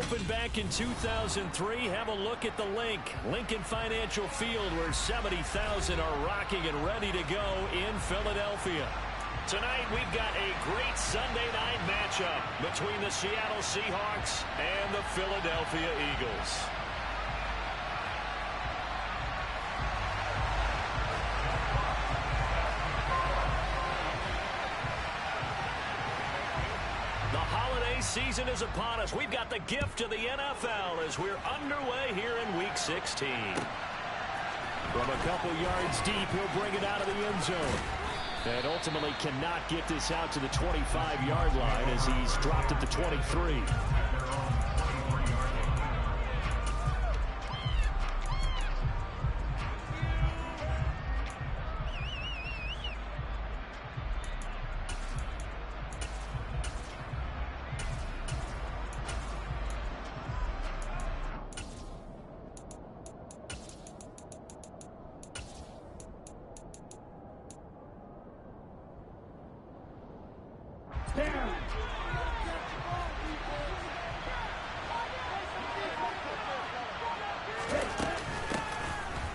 opened back in 2003. Have a look at the Lincoln Financial Field, where 70,000 are rocking and ready to go in Philadelphia. Tonight, we've got a great Sunday night matchup between the Seattle Seahawks and the Philadelphia Eagles. The holiday season is upon us. We've got the gift of the NFL as we're underway here in Week 16. From a couple yards deep, he'll bring it out of the end zone. And ultimately cannot get this out to the 25-yard line as he's dropped at the 23.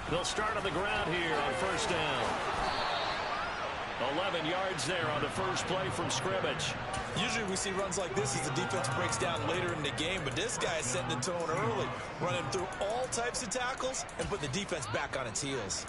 They'll start on the ground here on first down. 11 yards there on the first play from scrimmage. Usually we see runs like this as the defense breaks down later in the game, but this guy is setting the tone early, running through all types of tackles and putting the defense back on its heels.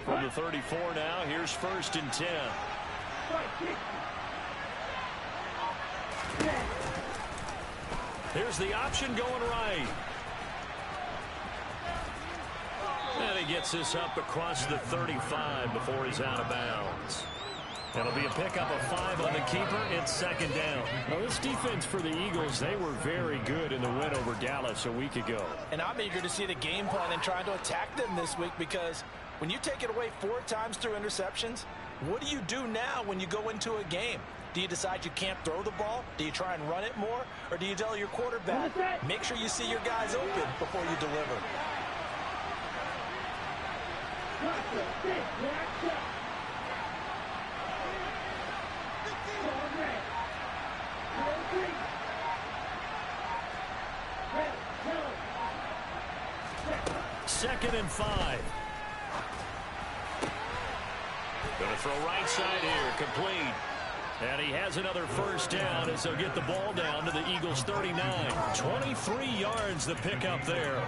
From the 34 now, here's first and 10. Here's the option going right. And he gets this up across the 35 before he's out of bounds. It'll be a pickup of 5 on the keeper. It's second down. Now, this defense for the Eagles, they were very good in the win over Dallas a week ago. And I'm eager to see the game plan and trying to attack them this week, because when you take it away 4 times through interceptions, what do you do now when you go into a game? Do you decide you can't throw the ball? Do you try and run it more? Or do you tell your quarterback, make sure you see your guys open before you deliver? Second and 5. Going to throw right side here, complete. And he has another first down as they'll get the ball down to the Eagles' 39. 23 yards the pickup there.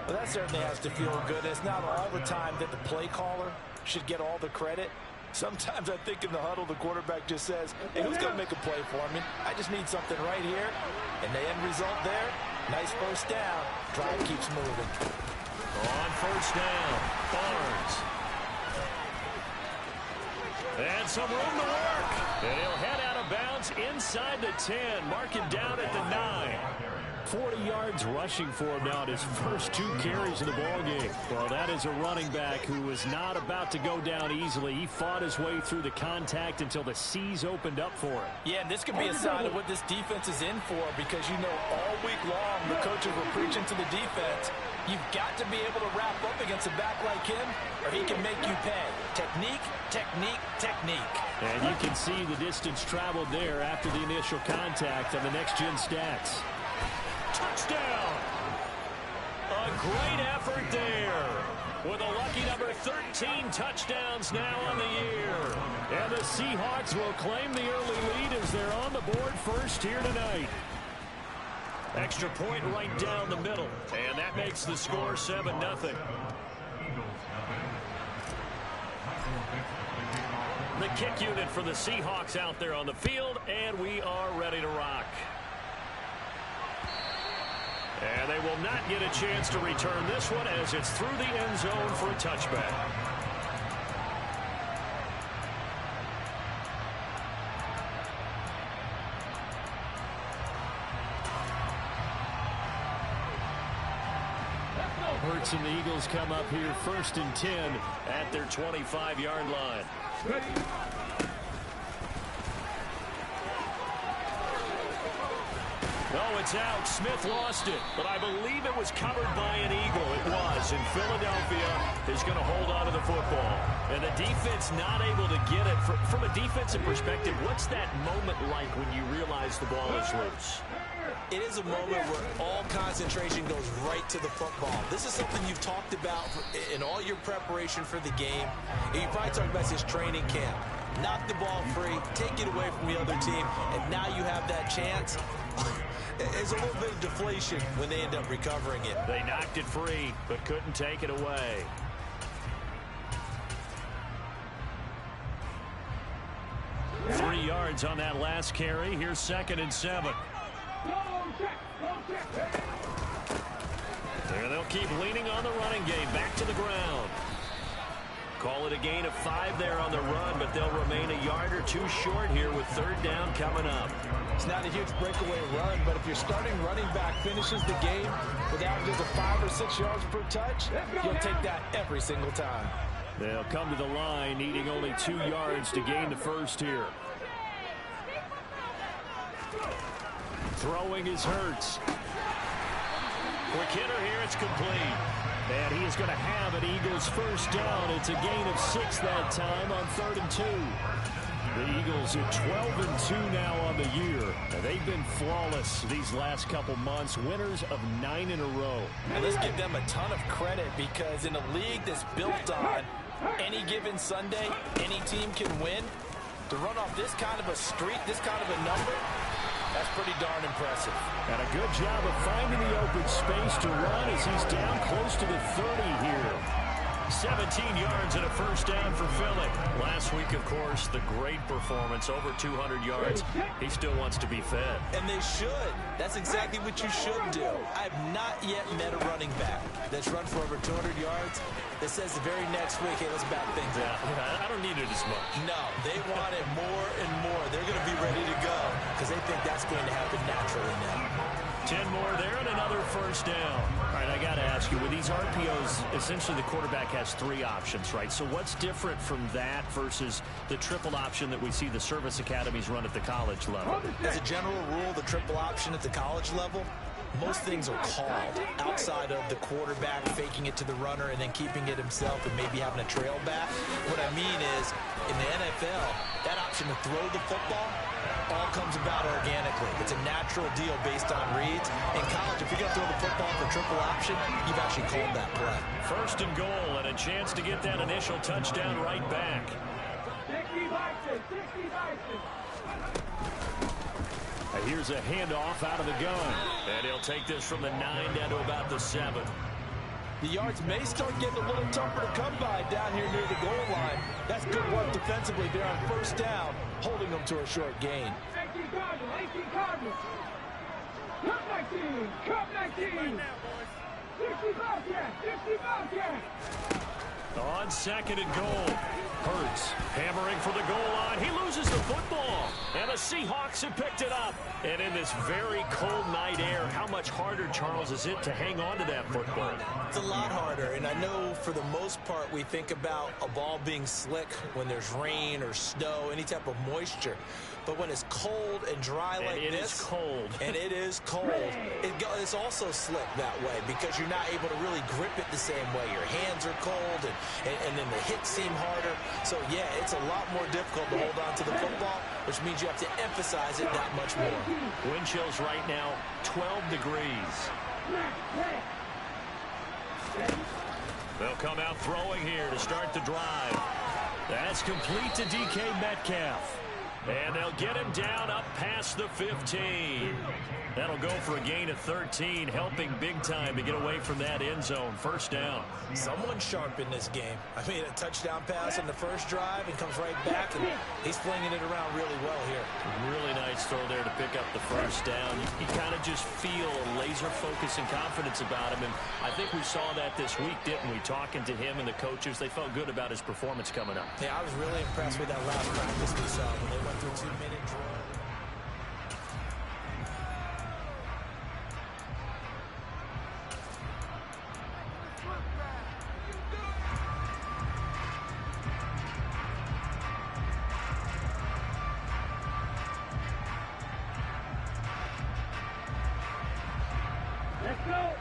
Well, that certainly has to feel good. It's not all the time that the play caller should get all the credit. Sometimes I think in the huddle, the quarterback just says, hey, who's going to make a play for me? I just need something right here. And the end result there, nice first down. Drive keeps moving. On first down, Barnes. And some room to work. And he'll head out of bounds inside the 10. Mark him down at the 9. 40 yards rushing for him now at his first 2 carries in the ballgame. Well, that is a running back who was not about to go down easily. He fought his way through the contact until the C's opened up for him. Yeah, and this could be a sign of what this defense is in for, because you know all week long the coaches were preaching to the defense, you've got to be able to wrap up against a back like him or he can make you pay. Technique, technique, technique. And you can see the distance traveled there after the initial contact on the next-gen stats. Touchdown! A great effort there with a lucky number 13 touchdowns now on the year. And the Seahawks will claim the early lead as they're on the board first here tonight. Extra point right down the middle, and that makes the score 7-0. The kick unit for the Seahawks out there on the field, and we are ready to rock. And they will not get a chance to return this one as it's through the end zone for a touchback. Hurts and the Eagles come up here first and 10 at their 25-yard line. Oh, It's out. Smith lost it, but I believe it was covered by an Eagle. It was, and Philadelphia is going to hold on to the football. And the defense not able to get it. From a defensive perspective, what's that moment like when you realize the ball is loose? It is a moment where all concentration goes right to the football. This is something you've talked about in all your preparation for the game. And you probably talked about this training camp. Knock the ball free, take it away from the other team, and now you have that chance. There's a little bit of deflation when they end up recovering it. They knocked it free, but couldn't take it away. Three yards on that last carry. Here's 2nd and 7. There they'll keep leaning on the running game. Back to the ground. Call it a gain of 5 there on the run, but they'll remain a yard or 2 short here with 3rd down coming up. It's not a huge breakaway run, but if your starting running back finishes the game with averages of 5 or 6 yards per touch, you'll take that every single time. They'll come to the line, needing only 2 yards to gain the first here. Throwing is Hurts. Quick hitter here, it's complete. And he is going to have an Eagles first down. It's a gain of 6 that time on 3rd and 2. The Eagles are 12-2 now on the year. And they've been flawless these last couple months, winners of 9 in a row. And let's give them a ton of credit, because in a league that's built on any given Sunday, any team can win. To run off this kind of a streak, this kind of a number, that's pretty darn impressive. And a good job of finding the open space to run as he's down close to the 30 here. 17 yards and a first down for Philly. Last week, of course, the great performance, over 200 yards. He still wants to be fed. And they should. That's exactly what you should do. I have not yet met a running back that's run for over 200 yards that says the very next week, hey, let's back things up. I don't need it as much. No, they want it more and more. They're going to be ready to go because they think that's going to happen naturally now. 10 more there and another first down. All right, I got to ask you, with these RPOs, essentially the quarterback has 3 options, right? So what's different from that versus the triple option that we see the service academies run at the college level? As a general rule, the triple option at the college level, most things are called outside of the quarterback faking it to the runner and then keeping it himself and maybe having a trail back. What I mean is, in the NFL, that option to throw the football all comes about organically. It's a natural deal based on reads. In college, if you're going to throw the football for triple option, you've actually called that play. 1st and goal, and a chance to get that initial touchdown right back. Here's a handoff out of the gun. And he'll take this from the 9 down to about the 7. The yards may start getting a little tougher to come by down here near the goal line. That's good work defensively there on 1st down, holding them to a short gain. 18 Cardinals. Cup 19. 60 Bobcat. 60 Bobcat. On 2nd and goal. Hurts hammering for the goal line. He loses the football. And the Seahawks have picked it up. And in this very cold night air, how much harder, Charles, is it to hang on to that football? It's a lot harder. And I know for the most part we think about a ball being slick when there's rain or snow, any type of moisture. But when it's cold and dry like this. It is cold. And it is cold. It's also slick that way because you're not able to really grip it the same way. Your hands are cold and then the hits seem harder. So, yeah, it's a lot more difficult to hold on to the football, which means you have to emphasize it that much more. Wind chills right now, 12 degrees. They'll come out throwing here to start the drive. That's complete to DK Metcalf. And they'll get him down up past the 15. That'll go for a gain of 13, helping big time to get away from that end zone. First down. Someone's sharp in this game. I mean, a touchdown pass on the first drive and comes right back, and he's flinging it around really well here. Really nice throw there to pick up the first down. You kind of just feel a laser focus and confidence about him, and I think we saw that this week, didn't we? Talking to him and the coaches, they felt good about his performance coming up. Yeah, I was really impressed with that last practice we saw when they went through 2-minute drill.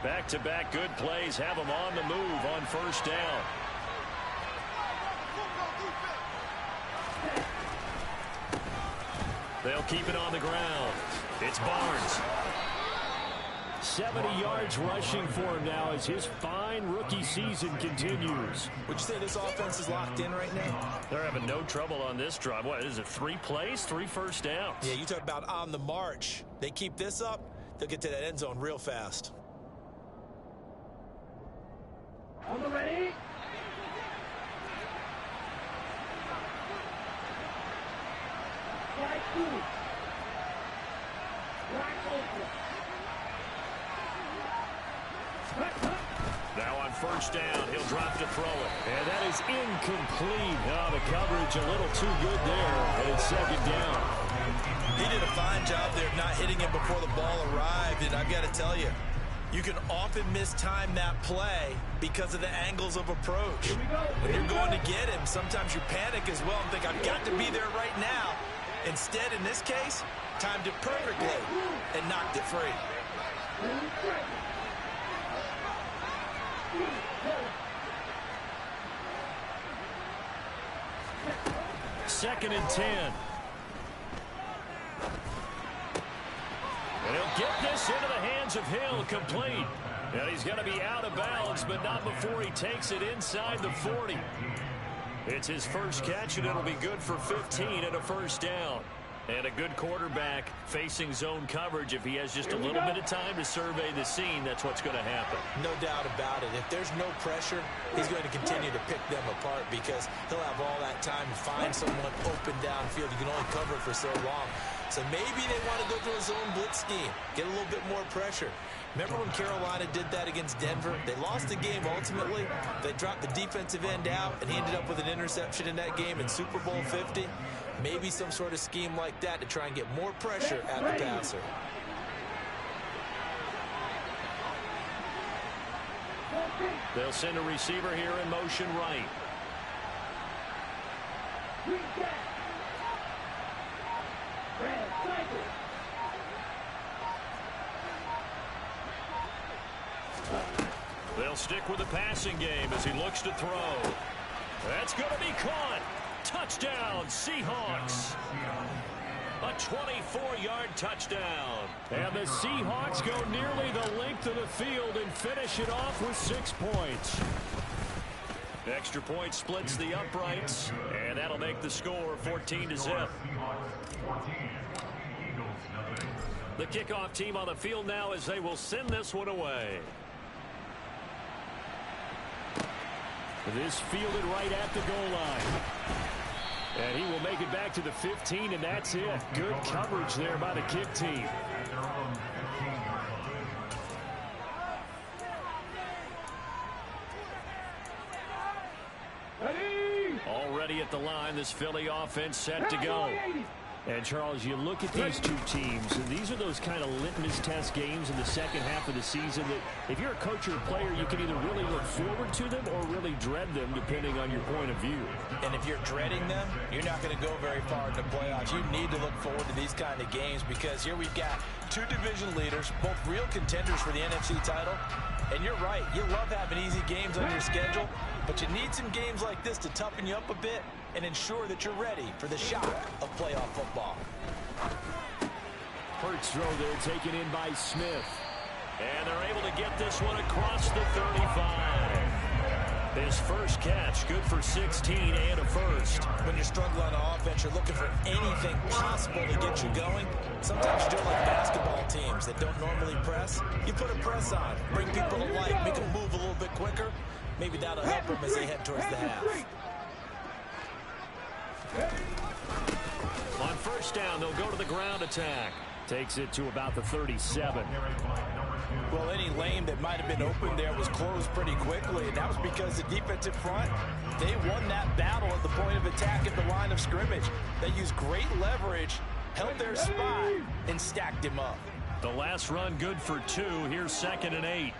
Back-to-back good plays have them on the move on first down. They'll keep it on the ground. It's Barnes. 70 yards rushing for him now as his fine rookie season continues. Would you say this offense is locked in right now? They're having no trouble on this drive. What is it, 3 plays, 3 first downs? Yeah, you talk about on the march. They keep this up, they'll get to that end zone real fast. On the ready. Strike 2. Wide open. Now on first down, he'll drop to throw it. And that is incomplete. Oh, the coverage a little too good there, and it's second down. He did a fine job there of not hitting him before the ball arrived, and I've got to tell you, you can often mistime that play because of the angles of approach. When you're going to get him, sometimes you panic as well and think, I've got to be there right now. Instead, in this case, timed it perfectly and knocked it free. Second and 10. And he'll get this into the hands of Hill, complete. And he's going to be out of bounds, but not before he takes it inside the 40. It's his first catch, and it'll be good for 15 and a first down. And a good quarterback facing zone coverage. If he has just a little bit of time to survey the scene, that's what's going to happen. No doubt about it. If there's no pressure, he's going to continue to pick them apart because he'll have all that time to find someone open downfield. You can only cover it for so long. So maybe they want to go to a zone blitz scheme, get a little bit more pressure. Remember when Carolina did that against Denver? They lost the game ultimately. They dropped the defensive end out, and he ended up with an interception in that game in Super Bowl 50. Maybe some sort of scheme like that to try and get more pressure at the passer. They'll send a receiver here in motion right. They'll stick with the passing game as he looks to throw. That's going to be caught. Touchdown, Seahawks. A 24-yard touchdown. And the Seahawks go nearly the length of the field and finish it off with 6 points. Extra point splits the uprights, and that'll make the score 14-0. The kickoff team on the field now as they will send this one away. This fielded right at the goal line. And he will make it back to the 15, and that's it. Good coverage there by the kick team. Already at the line, this Philly offense set to go. And, Charles, you look at these two teams, and these are those kind of litmus test games in the second half of the season that if you're a coach or a player, you can either really look forward to them or really dread them, depending on your point of view. And if you're dreading them, you're not going to go very far in the playoffs. You need to look forward to these kind of games because here we've got two division leaders, both real contenders for the NFC title. And you're right, you love having easy games on your schedule, but you need some games like this to toughen you up a bit and ensure that you're ready for the shock of playoff football. Hurts throw there taken in by Smith. And they're able to get this one across the 35. His first catch, good for 16 and a first. When you're struggling on offense, you're looking for anything possible to get you going. Sometimes you do it like basketball teams that don't normally press. You put a press on, bring people to life, make them move a little bit quicker. Maybe that'll help them as they head towards the half. On first down, they'll go to the ground attack. Takes it to about the 37. Well, any lane that might have been open there was closed pretty quickly, and that was because the defensive front, they won that battle at the point of attack at the line of scrimmage. They used great leverage, held their spot, and stacked him up. The last run good for 2. Here's 2nd and 8.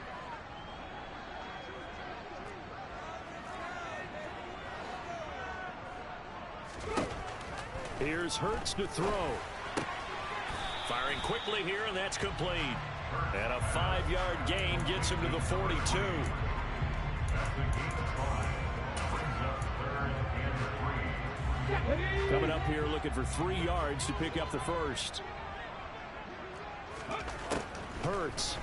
Here's Hurts to throw. Firing quickly here, and that's complete. And a 5-yard gain gets him to the 42. Coming up here looking for 3 yards to pick up the first. Hurts.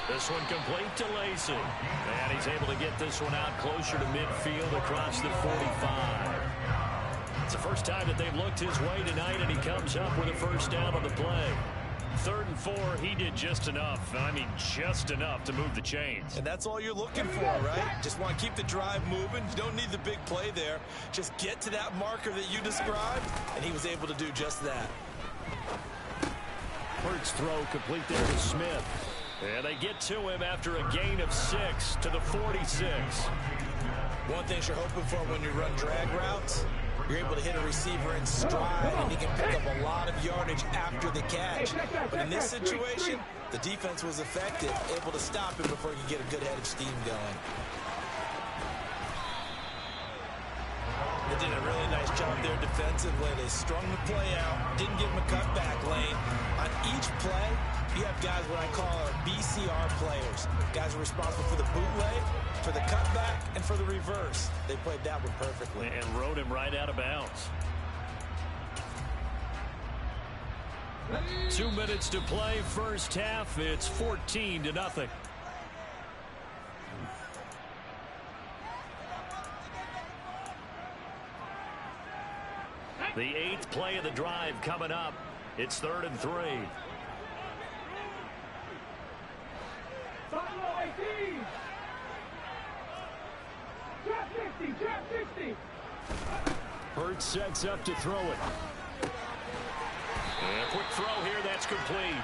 This one complete to Lacey. And he's able to get this one out closer to midfield across the 45. It's the first time that they've looked his way tonight, and he comes up with a first down on the play. 3rd and 4, he did just enough. I mean, just enough to move the chains. And that's all you're looking for, right? Just want to keep the drive moving. You don't need the big play there. Just get to that marker that you described, and he was able to do just that. Hurts throw complete there to Smith. And they get to him after a gain of 6 to the 46. One thing you're hoping for when you run drag routes, you're able to hit a receiver in stride, and he can pick up a lot of yardage after the catch. But in this situation, the defense was effective, able to stop him before he could get a good head of steam going. They did a really nice job there defensively. They strung the play out, didn't give him a cutback lane. On each play, you have guys what I call our BCR players. Guys are responsible for the bootleg, for the cutback, and for the reverse. They played that one perfectly. And rode him right out of bounds. 2 minutes to play, first half. It's 14-0. The 8th play of the drive coming up. It's 3rd and 3. Hurts sets up to throw it. And a quick throw here, that's complete.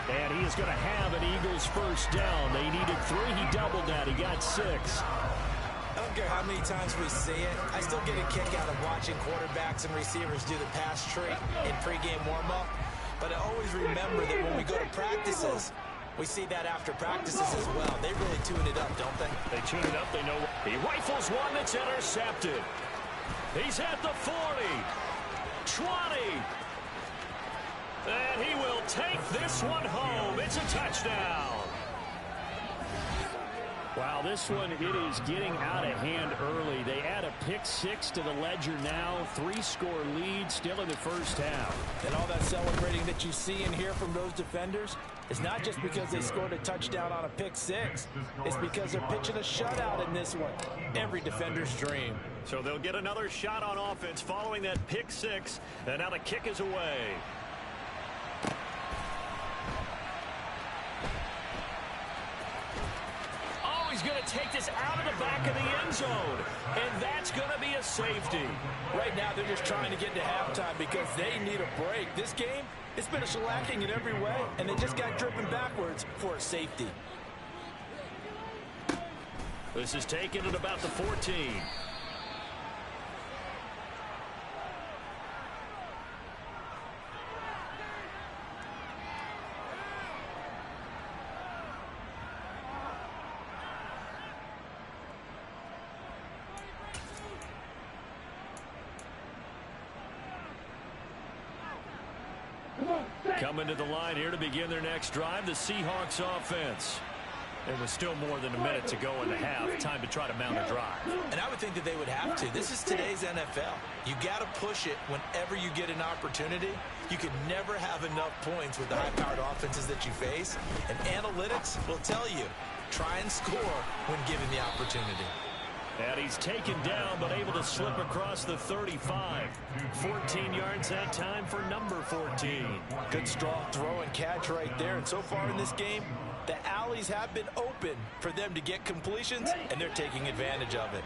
And he is going to have an Eagles first down. They needed 3, he doubled that, he got 6. I don't care how many times we see it. I still get a kick out of watching quarterbacks and receivers do the pass trick in pregame warm-up. But I always remember that when we go to practices, we see that after practices as well. They really tune it up, don't they? They tune it up. They know. He rifles one that's intercepted. He's at the 40. 20. And he will take this one home. It's a touchdown. Wow, this one, it is getting out of hand early. They add a pick 6 to the ledger now. 3-score lead still in the first half. And all that celebrating that you see and hear from those defenders is not just because they scored a touchdown on a pick 6. It's because they're pitching a shutout in this one. Every defender's dream. So they'll get another shot on offense following that pick 6. And now the kick is away. He's going to take this out of the back of the end zone. And that's going to be a safety. Right now, they're just trying to get to halftime because they need a break. This game, it's been a shellacking in every way, and they just got driven backwards for a safety. This is taken at about the 14. Coming to the line here to begin their next drive, the Seahawks offense. There was still more than a minute to go in the half. Time to try to mount a drive. And I would think that they would have to. This is today's NFL. You got to push it whenever you get an opportunity. You can never have enough points with the high-powered offenses that you face. And analytics will tell you, try and score when given the opportunity. And he's taken down, but able to slip across the 35. 14 yards that time for number 14. Good strong throw and catch right there. And so far in this game, the alleys have been open for them to get completions, and they're taking advantage of it.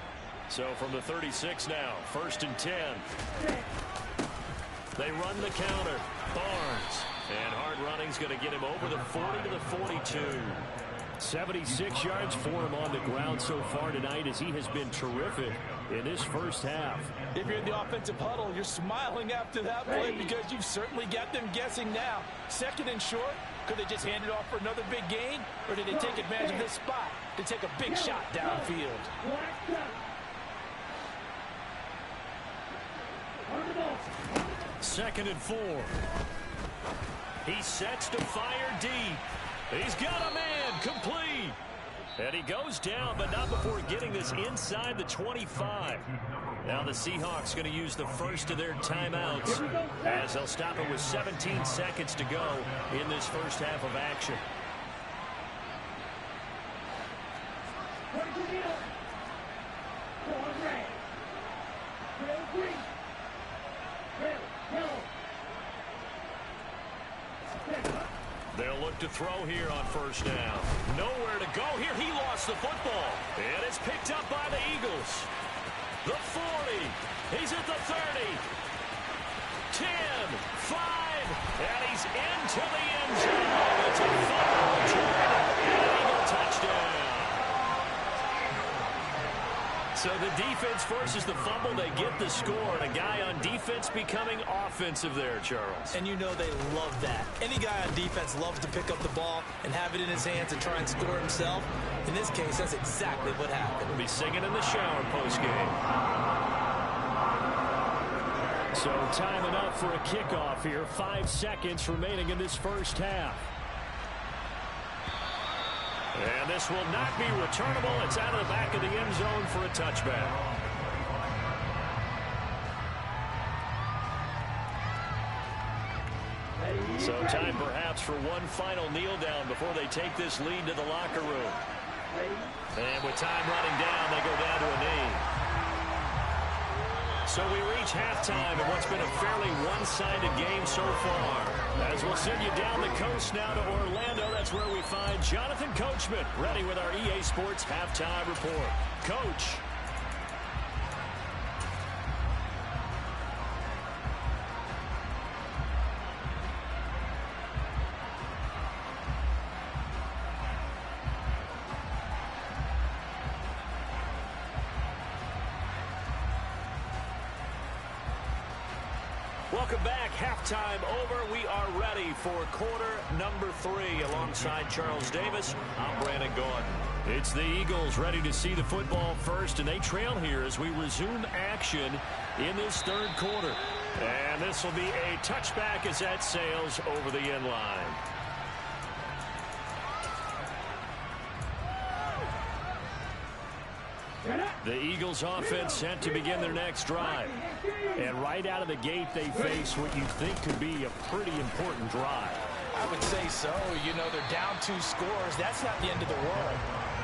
So from the 36 now, 1st and 10. They run the counter. Barnes. And hard running's going to get him over the 40 to the 42. 76 yards for him on the ground so far tonight as he has been terrific in this first half. If you're in the offensive huddle, you're smiling after that play because you've certainly got them guessing now. 2nd and short, could they just hand it off for another big gain? Or did they take advantage of this spot to take a big shot downfield? 2nd and 4. He sets to fire deep. He's got a man, complete. And he goes down, but not before getting this inside the 25. Now the Seahawks going to use the first of their timeouts as they'll stop it with 17 seconds to go in this first half of action. They'll look to throw here on first down. Nowhere to go here. He lost the football. And it's picked up by the Eagles. The 40. He's at the 30. 10, 5, and he's into the end zone. It's a fumble return and an Eagle touchdown. So the defense forces the fumble. They get the score. And a guy on defense becoming offensive there, Charles. And you know they love that. Any guy on defense loves to pick up the ball and have it in his hands and try and score himself. In this case, that's exactly what happened. He'll be singing in the shower postgame. So time enough for a kickoff here. 5 seconds remaining in this first half. And this will not be returnable. It's out of the back of the end zone for a touchback. So time perhaps for one final kneel down before they take this lead to the locker room. And with time running down, they go down to a knee. So we reach halftime in what's been a fairly one-sided game so far. As we'll send you down the coast now to Orlando, that's where we find Jonathan Coachman ready with our EA Sports Halftime Report. Coach. Welcome back. Halftime over. We are ready for quarter number 3. Alongside Charles Davis, I'm Brandon Gordon. It's the Eagles ready to see the football first, and they trail here as we resume action in this third quarter. And this will be a touchback as that sails over the end line. The Eagles offense set to begin their next drive. And right out of the gate, they face what you think could be a pretty important drive. I would say so. You know, they're down 2 scores. That's not the end of the world.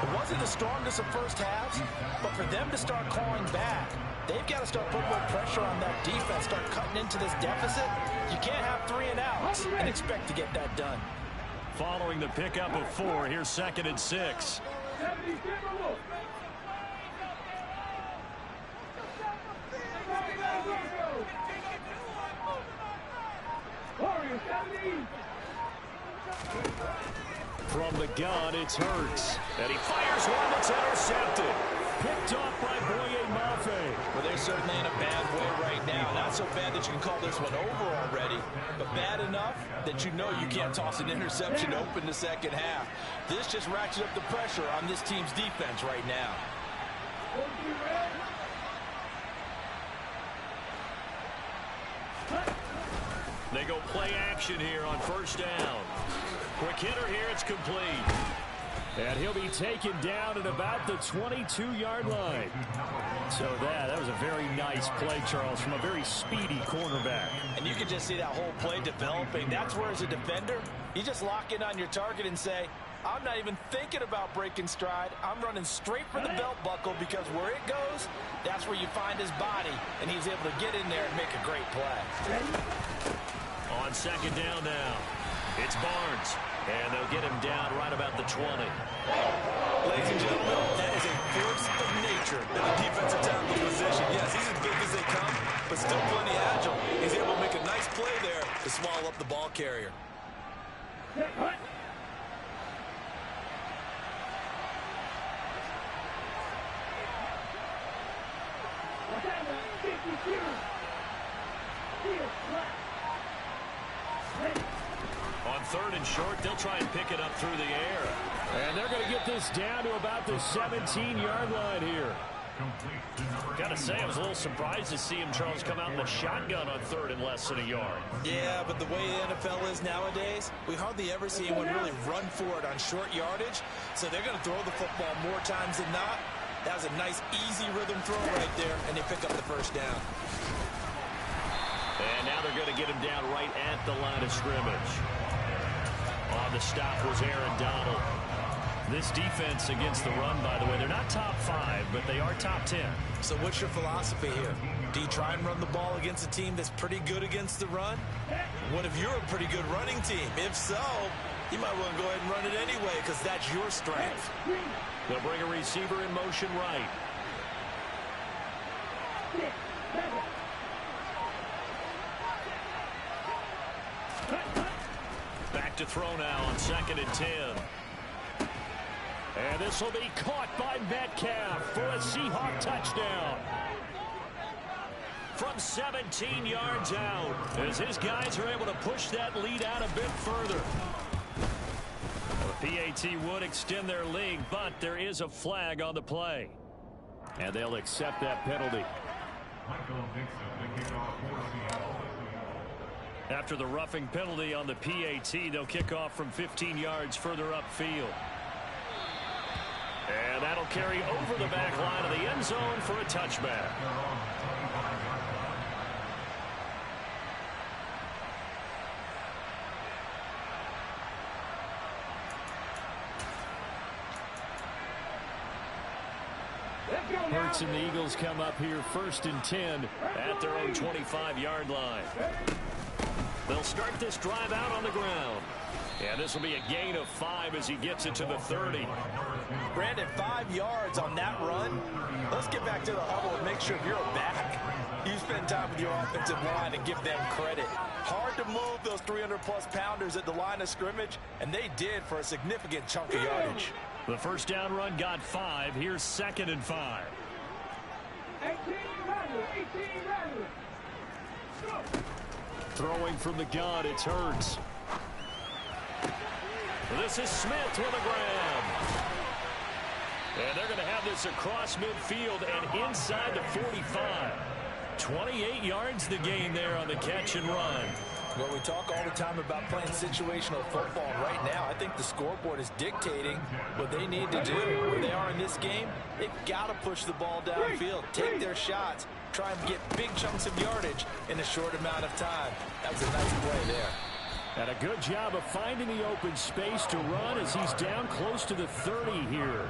It wasn't the strongest of first halves, but for them to start clawing back, they've got to start putting more pressure on that defense, start cutting into this deficit. You can't have 3 and outs and expect to get that done. Following the pickup of 4, here's 2nd and 6. From the gun, it's Hurts. And he fires one that's intercepted. Picked off by Boye Mafe. Well, they're certainly in a bad way right now. Not so bad that you can call this one over already, but bad enough that you know you can't toss an interception open the second half. This just ratchets up the pressure on this team's defense right now. They go play action here on first down. Quick hitter here, it's complete. And he'll be taken down at about the 22-yard line. So that was a very nice play, Charles, from a very speedy cornerback. And you can just see that whole play developing. That's where, as a defender, you just lock in on your target and say, I'm not even thinking about breaking stride. I'm running straight for the belt buckle, because where it goes, that's where you find his body. And he's able to get in there and make a great play. On second down now, it's Barnes. And they'll get him down right about the 20. Ladies and gentlemen, that is a force of nature in the defensive tackle position. Yes, he's as big as they come, but still plenty agile. He's able to make a nice play there to swallow up the ball carrier. On 3rd and short, they'll try and pick it up through the air. And they're going to get this down to about the 17-yard line here. Got to say, I was a little surprised to see him, Charles, come out in the shotgun on third and less than a yard. Yeah, but the way the NFL is nowadays, we hardly ever see anyone really run for it on short yardage. So they're going to throw the football more times than not. That was a nice, easy rhythm throw right there, and they pick up the first down. And now they're going to get him down right at the line of scrimmage. On the stop was Aaron Donald. This defense against the run, by the way, they're not top 5, but they are top 10. So what's your philosophy here? Do you try and run the ball against a team that's pretty good against the run? What if you're a pretty good running team? If so, you might want to go ahead and run it anyway because that's your strength. They'll bring a receiver in motion right. Back to throw now on 2nd and 10. And this will be caught by Metcalf for a Seahawk touchdown. From 17 yards out, as his guys are able to push that lead out a bit further. The PAT would extend their lead, but there is a flag on the play. And they'll accept that penalty. After the roughing penalty on the PAT, they'll kick off from 15 yards further upfield. And that'll carry over the back line of the end zone for a touchback. Hurts and the Eagles come up here 1st and 10 at their own 25-yard line. They'll start this drive out on the ground. And this will be a gain of 5 as he gets it to the 30. Brandon, 5 yards on that run. Let's get back to the huddle and make sure if you're a back, you spend time with your offensive line and give them credit. Hard to move those 300-plus pounders at the line of scrimmage, and they did for a significant chunk of yardage. The first down run got 5. Here's 2nd and 5. 18 Throwing from the gun, it's Hurts. This is Smith with a grab. And they're going to have this across midfield and inside the 45. 28 yards the gain there on the catch and run. Well, we talk all the time about playing situational football. And right now, I think the scoreboard is dictating what they need to do. Where they are in this game, they've got to push the ball downfield, take their shots, try and get big chunks of yardage in a short amount of time. That was a nice play there. And a good job of finding the open space to run as he's down close to the 30 here.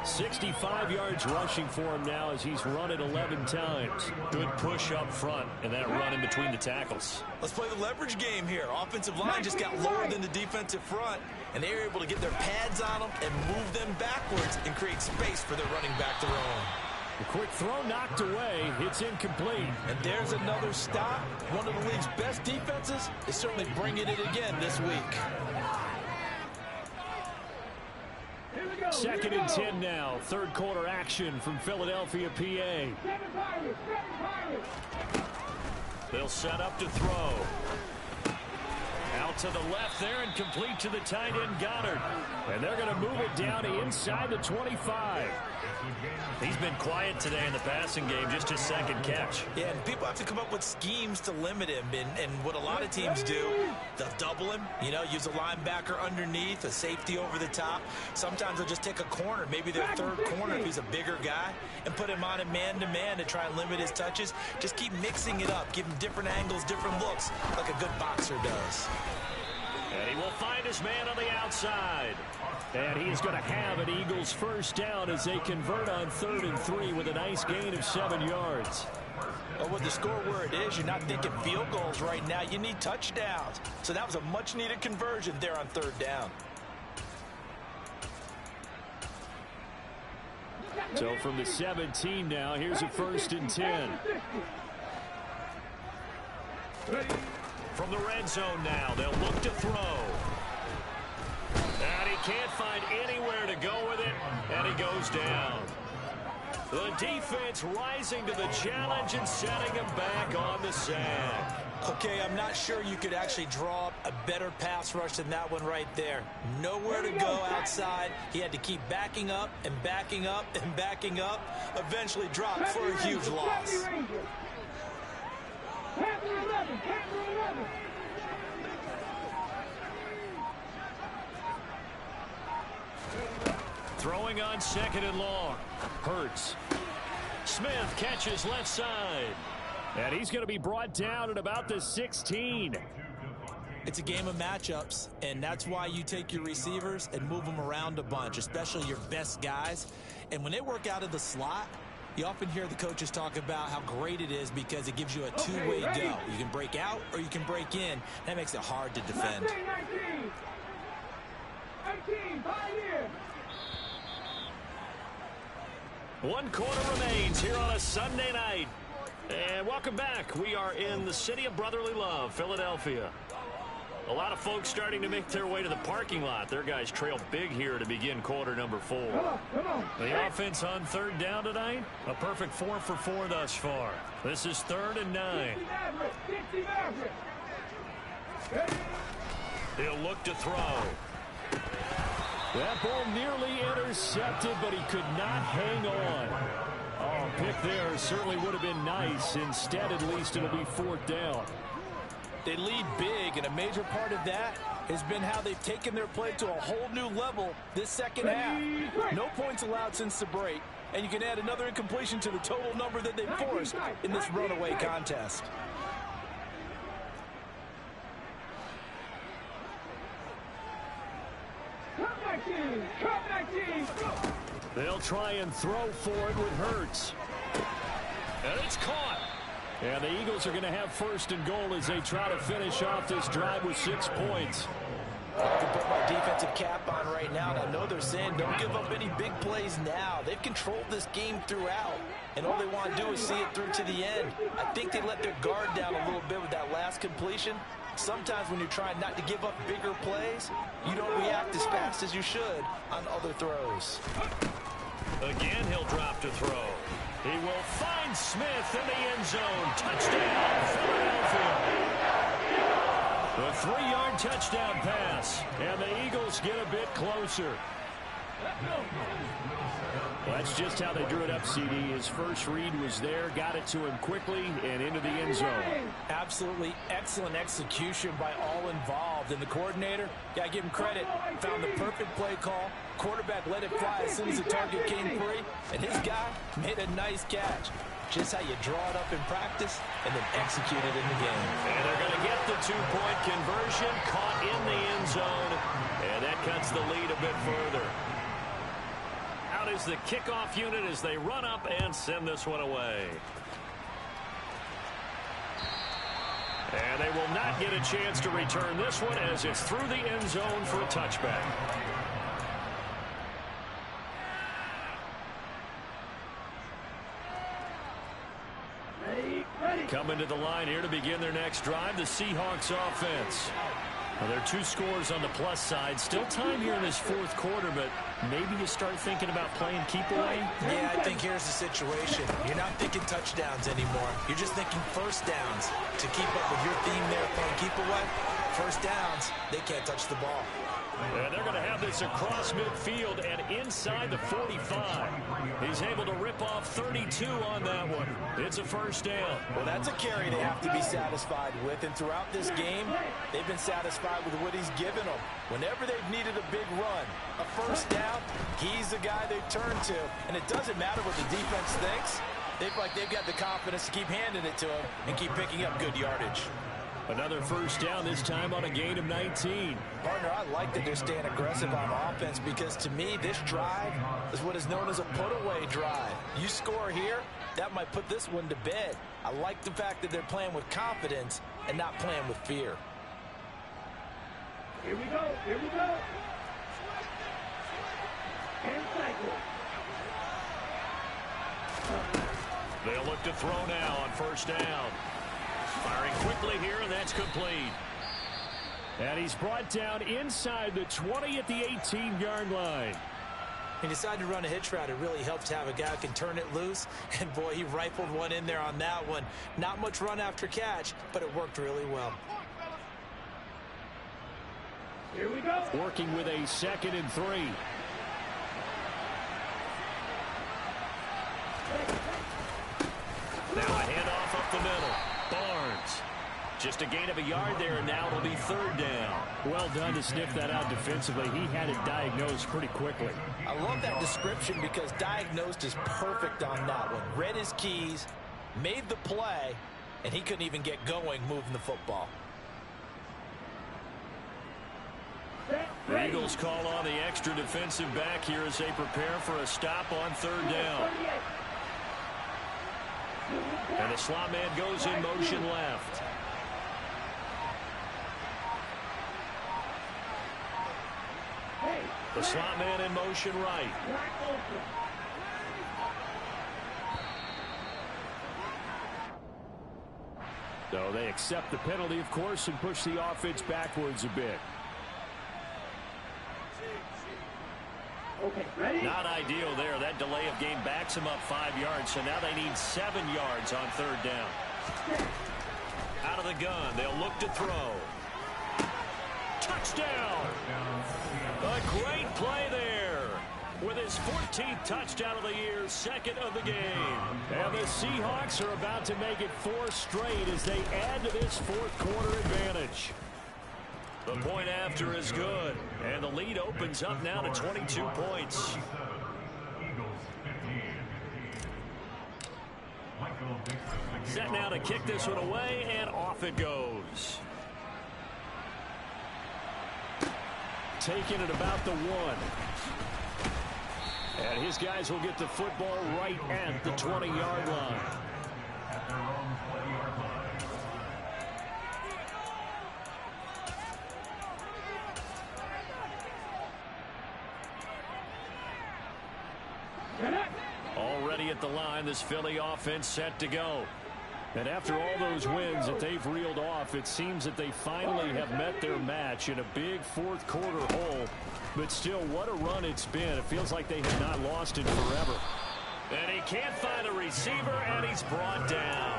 65 yards rushing for him now as he's run it 11 times. Good push up front and that run in between the tackles. Let's play the leverage game here. Offensive line just got lower than the defensive front, and they were able to get their pads on them and move them backwards and create space for their running back to roam. The quick throw knocked away. It's incomplete. And there's another stop. One of the league's best defenses is certainly bringing it again this week. 2nd and 10 now. 3rd quarter action from Philadelphia, PA. They'll set up to throw. Out to the left there and complete to the tight end Goddard. And they're going to move it down to inside the 25. He's been quiet today in the passing game, just his 2nd catch. Yeah, and people have to come up with schemes to limit him. And what a lot of teams do, they'll double him, use a linebacker underneath, a safety over the top. Sometimes they'll just take a corner, maybe their 3rd corner if he's a bigger guy, and put him on a man-to-man to try and limit his touches. Just keep mixing it up, give him different angles, different looks, like a good boxer does. And he will find his man on the outside. And he's going to have an Eagles first down as they convert on 3rd and 3 with a nice gain of 7 yards. Well, with the score where it is, you're not thinking field goals right now. You need touchdowns. So that was a much-needed conversion there on 3rd down. So from the 17 now, here's a 1st and 10. From the red zone now, they'll look to throw. And he can't find anywhere to go with it, and he goes down. The defense rising to the challenge and setting him back on the sack. Okay, I'm not sure you could actually draw up a better pass rush than that one right there. Nowhere to go outside. He had to keep backing up and backing up and backing up. Eventually dropped for a huge loss. Throwing on 2nd and long. Hurts. Smith catches left side. And he's going to be brought down at about the 16. It's a game of matchups, and that's why you take your receivers and move them around a bunch, especially your best guys. And when they work out of the slot, you often hear the coaches talk about how great it is because it gives you a two-way go. You can break out or you can break in. That makes it hard to defend. 19, 5 years. 1 quarter remains here on a Sunday night. And welcome back. We are in the city of brotherly love, Philadelphia. A lot of folks starting to make their way to the parking lot. Their guys trail big here to begin quarter number 4. Come on. The offense on 3rd down tonight, a perfect 4 for 4 thus far. This is 3rd and 9. He'll look to throw. That ball nearly intercepted, but he could not hang on. Oh, pick there certainly would have been nice. Instead, at least it'll be 4th down. They lead big, and a major part of that has been how they've taken their play to a whole new level this second half. No points allowed since the break, and you can add another incompletion to the total number that they've forced in this runaway contest. They'll try and throw for it with Hurts. And it's caught. And the Eagles are going to have 1st and goal as they try to finish off this drive with 6 points. I can put my defensive cap on right now, and I know they're saying don't give up any big plays now. They've controlled this game throughout, and all they want to do is see it through to the end. I think they let their guard down a little bit with that last completion. Sometimes when you're trying not to give up bigger plays, you don't react as fast as you should on other throws. Again, he'll drop to throw. He will find Smith in the end zone. Touchdown, Philadelphia. The 3-yard touchdown pass. And the Eagles get a bit closer. Well, that's just how they drew it up, CD. His first read was there, got it to him quickly, and into the end zone. Absolutely excellent execution by all involved. And the coordinator, got to give him credit, found the perfect play call. Quarterback let it fly as soon as the target came free, and his guy made a nice catch. Just how you draw it up in practice and then execute it in the game. And they're going to get the 2-point conversion, caught in the end zone, and that cuts the lead a bit further. Out is the kickoff unit as they run up and send this one away. And they will not get a chance to return this one as it's through the end zone for a touchback. Coming to the line here to begin their next drive, the Seahawks offense. Well, there are 2 scores on the plus side. Still time here in this 4th quarter, but maybe you start thinking about playing keep away? Yeah, I think here's the situation. You're not thinking touchdowns anymore. You're just thinking 1st downs. To keep up with your theme there, playing keep away, 1st downs, they can't touch the ball. And they're going to have this across midfield and inside the 45. He's able to rip off 32 on that one. It's a 1st down. Well, that's a carry they have to be satisfied with. And throughout this game, they've been satisfied with what he's given them. Whenever they've needed a big run, a 1st down, he's the guy they turn to. And it doesn't matter what the defense thinks. They've got the confidence to keep handing it to him and keep picking up good yardage. Another 1st down, this time on a gain of 19. Partner, I like that they're staying aggressive on offense because to me, this drive is what is known as a put-away drive. You score here, that might put this one to bed. I like the fact that they're playing with confidence and not playing with fear. Here we go. Here we go. 10 seconds. They'll look to throw now on 1st down. Firing quickly here, and that's complete. And he's brought down inside the 20 at the 18-yard line. He decided to run a hitch route. It really helps to have a guy who can turn it loose. And, boy, he rifled one in there on that one. Not much run after catch, but it worked really well. Here we go. Working with a 2nd and 3. Now a handoff up the middle. Barnes. Just a gain of a yard there, and now it'll be 3rd down. Well done to sniff that out defensively. He had it diagnosed pretty quickly. I love that description because diagnosed is perfect on that one. Read his keys, made the play, and he couldn't even get going moving the football. The Eagles call on the extra defensive back here as they prepare for a stop on 3rd down. And the slot man goes in motion left. The slot man in motion right. So they accept the penalty, of course, and push the offense backwards a bit. Okay, ready? Not ideal there. That delay of game backs them up 5 yards, so now they need 7 yards on 3rd down. Out of the gun, they'll look to throw. Touchdown! A great play there. With his 14th touchdown of the year, 2nd of the game. And the Seahawks are about to make it 4 straight as they add to this 4th quarter advantage. The point after is good, and the lead opens up now to 22 points. Set now to kick this one away, and off it goes. Taking it about the 1. And his guys will get the football right at the 20-yard line. Already at the line, this Philly offense set to go. And after all those wins that they've reeled off, it seems that they finally have met their match in a big 4th quarter hole. But still, what a run it's been. It feels like they have not lost it forever. And he can't find a receiver, and he's brought down.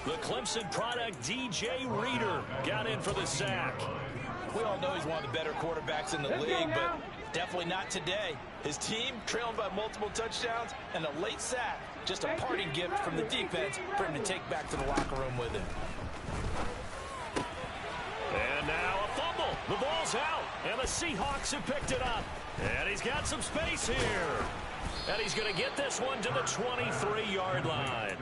The Clemson product, DJ Reader, got in for the sack. We all know he's one of the better quarterbacks in the league, but definitely not today. His team trailing by multiple touchdowns and a late sack. Just a parting gift from the defense for him to take back to the locker room with him. And now a fumble. The ball's out, and the Seahawks have picked it up. And he's got some space here. And he's going to get this one to the 23-yard line.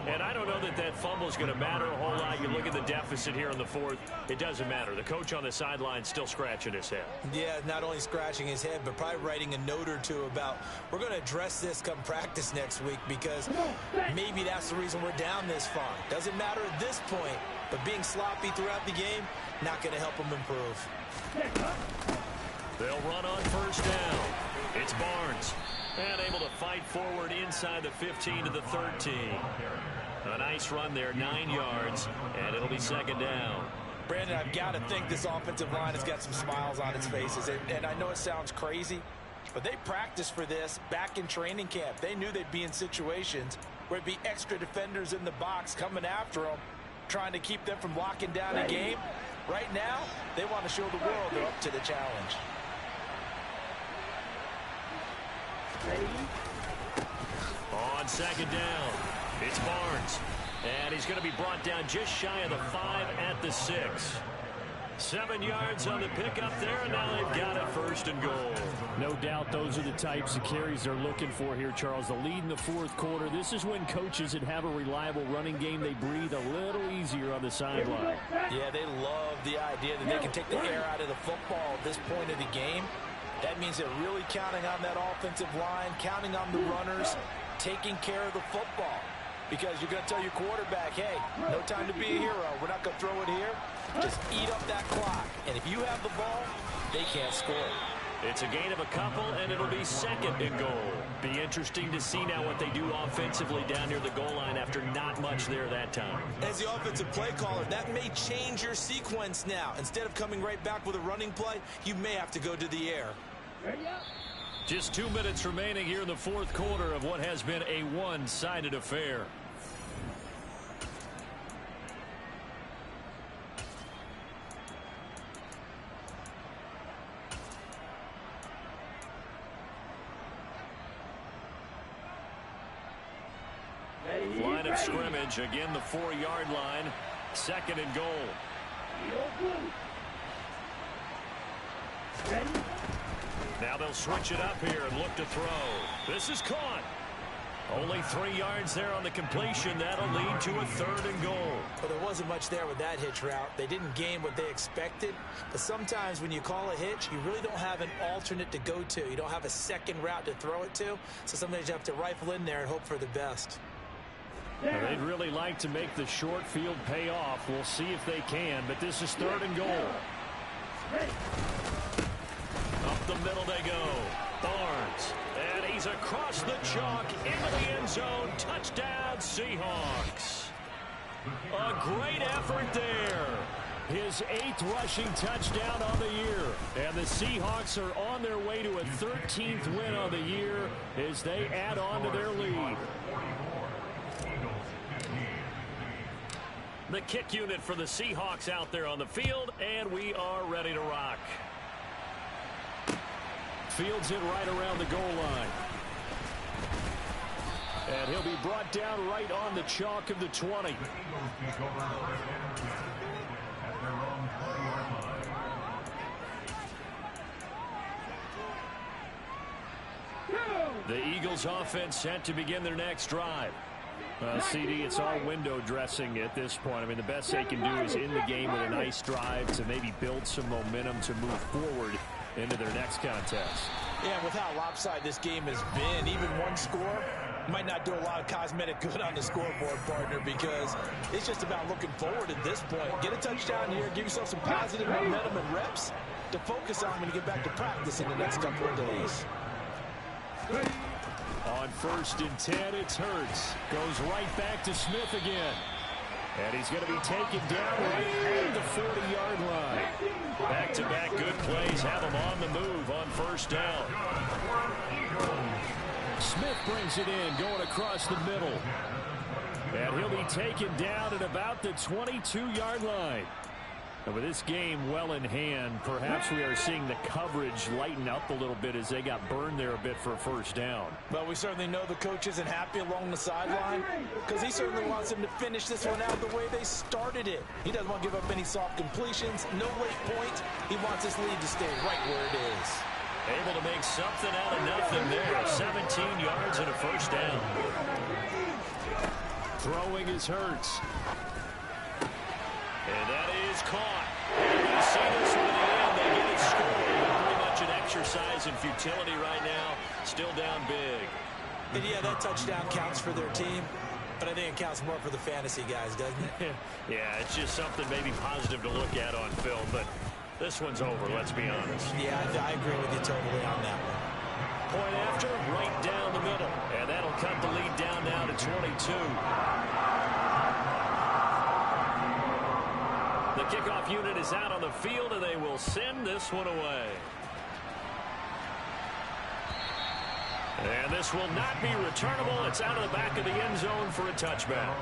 And I don't know that that fumble is going to matter a whole lot. You look at the deficit here in the 4th. It doesn't matter. The coach on the sideline still scratching his head. Yeah, not only scratching his head, but probably writing a note or two about we're going to address this come practice next week because maybe that's the reason we're down this far. Doesn't matter at this point, but being sloppy throughout the game, not going to help them improve. They'll run on 1st down. It's Barnes. And able to fight forward inside the 15 to the 13. A nice run there, 9 yards, and it'll be 2nd down. Brandon, I've got to think this offensive line has got some smiles on its faces. And I know it sounds crazy, but they practiced for this back in training camp. They knew they'd be in situations where it'd be extra defenders in the box coming after them, trying to keep them from locking down a game. Right now, they want to show the world they're up to the challenge. On 2nd down, it's Barnes. And he's going to be brought down just shy of the 5 at the 6. 7 yards on the pickup there, and now they've got it 1st and goal. No doubt those are the types of carries they're looking for here, Charles. The lead in the 4th quarter. This is when coaches that have a reliable running game, they breathe a little easier on the sideline. Yeah, they love the idea that they can take the air out of the football at this point of the game. That means they're really counting on that offensive line, counting on the runners, taking care of the football. Because you're going to tell your quarterback, hey, no time to be a hero. We're not going to throw it here. Just eat up that clock. And if you have the ball, they can't score. It's a gain of a couple, and it'll be 2nd and goal. Be interesting to see now what they do offensively down near the goal line after not much there that time. As the offensive play caller, that may change your sequence now. Instead of coming right back with a running play, you may have to go to the air. Just 2 minutes remaining here in the fourth quarter of what has been a one-sided affair. Line of scrimmage, again the 4-yard line, 2nd and goal. Now they'll switch it up here and look to throw. This is caught. Only 3 yards there on the completion. That'll lead to a 3rd and goal. Well, there wasn't much there with that hitch route. They didn't gain what they expected. But sometimes when you call a hitch, you really don't have an alternate to go to. You don't have a second route to throw it to. So sometimes you have to rifle in there and hope for the best. Now, they'd really like to make the short field pay off. We'll see if they can, but this is 3rd and goal. Up the middle they go. Barnes. And he's across the chalk into the end zone. Touchdown, Seahawks. A great effort there. His 8th rushing touchdown on the year. And the Seahawks are on their way to a 13th win on the year as they add on to their lead. The kick unit for the Seahawks out there on the field, and we are ready to rock. Fields it right around the goal line. And he'll be brought down right on the chalk of the 20. The Eagles offense set to begin their next drive. CD, it's all window dressing at this point. I mean, the best they can do is in the game with a nice drive to maybe build some momentum to move forward into their next contest. Yeah, with how lopsided this game has been, even one score might not do a lot of cosmetic good on the scoreboard, partner, because it's just about looking forward at this point. Get a touchdown here, give yourself some positive momentum and reps to focus on when you get back to practice in the next couple of days. On 1st and 10, it's Hurts. Goes right back to Smith again. And he's going to be taken down right at the 40-yard line. Back-to-back good plays have him on the move on 1st down. Smith brings it in, going across the middle. And he'll be taken down at about the 22-yard line. And with this game well in hand, perhaps we are seeing the coverage lighten up a little bit as they got burned there a bit for a 1st down. Well, we certainly know the coach isn't happy along the sideline because he certainly wants them to finish this one out the way they started it. He doesn't want to give up any soft completions, no late points. He wants this lead to stay right where it is. Able to make something out of nothing there. 17 yards and a 1st down. Throwing is Hurts. And that is caught. And you see this one in the end. They get it scored. Pretty much an exercise in futility right now. Still down big. And yeah, that touchdown counts for their team. But I think it counts more for the fantasy guys, doesn't it? Yeah, it's just something maybe positive to look at on film. But this one's over, let's be honest. Yeah, I agree with you totally on that one. Point after, right down the middle. And that'll cut the lead down now to 22. The kickoff unit is out on the field, and they will send this one away. And this will not be returnable. It's out of the back of the end zone for a touchback.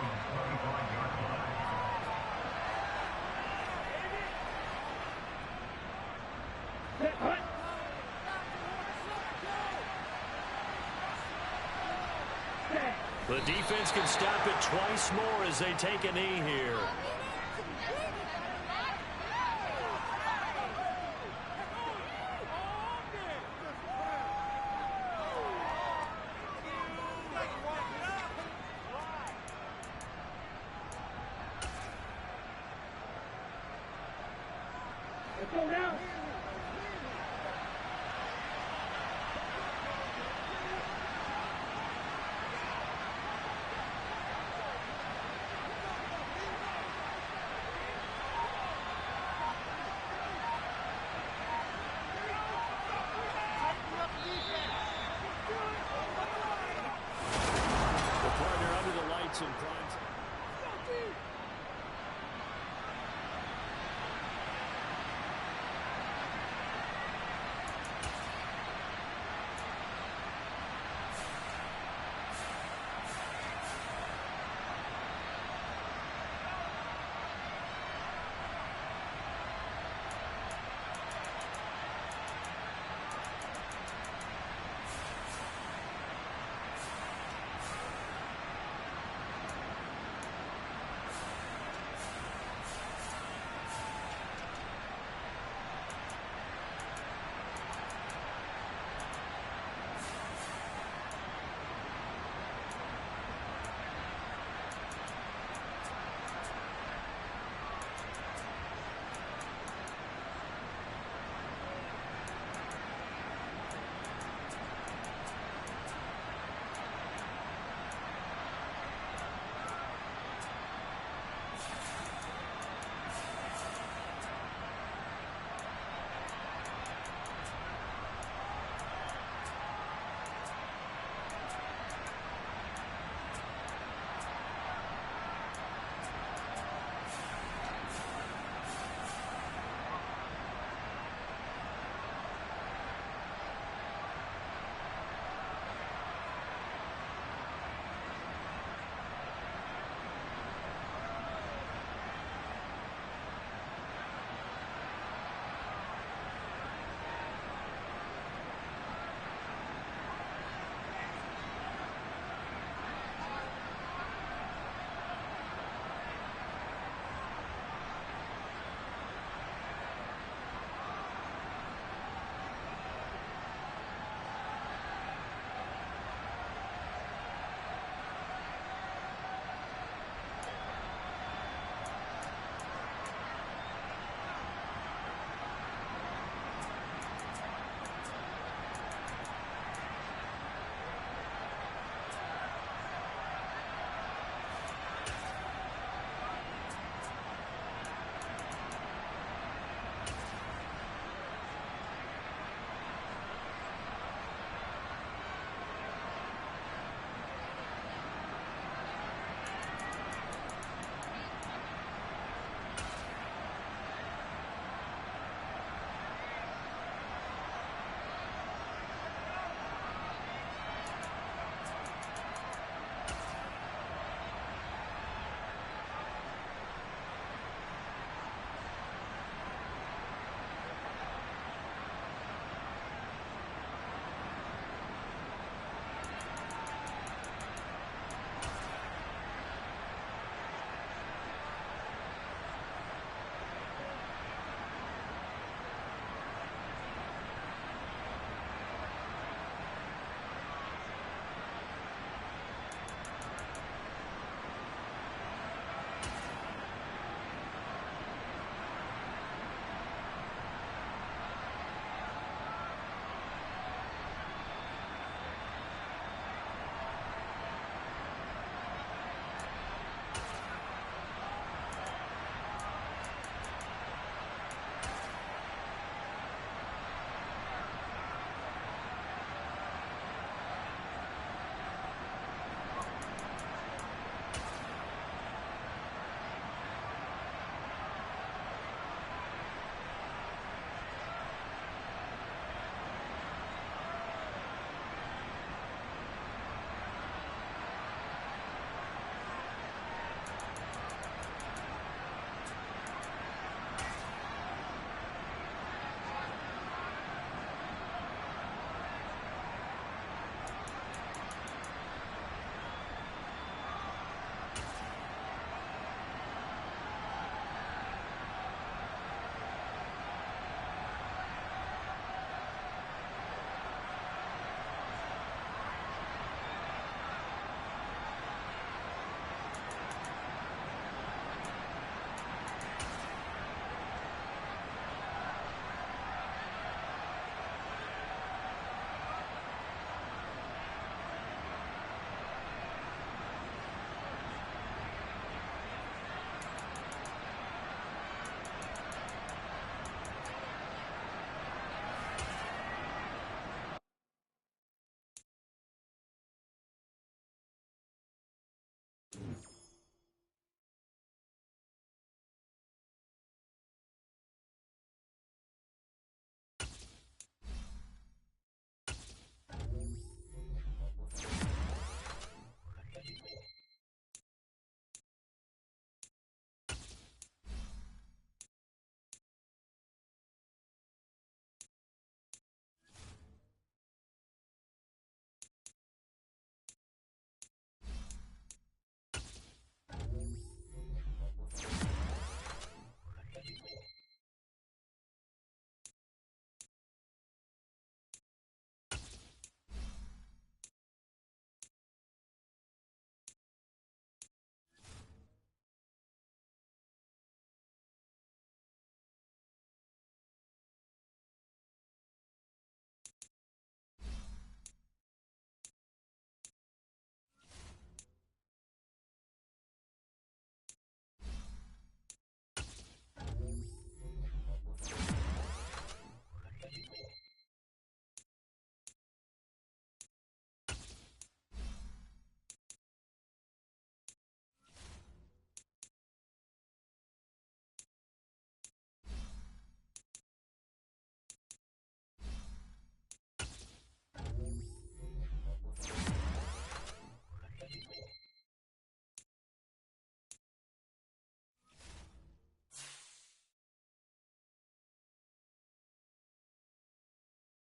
The defense can stop it twice more as they take a knee here.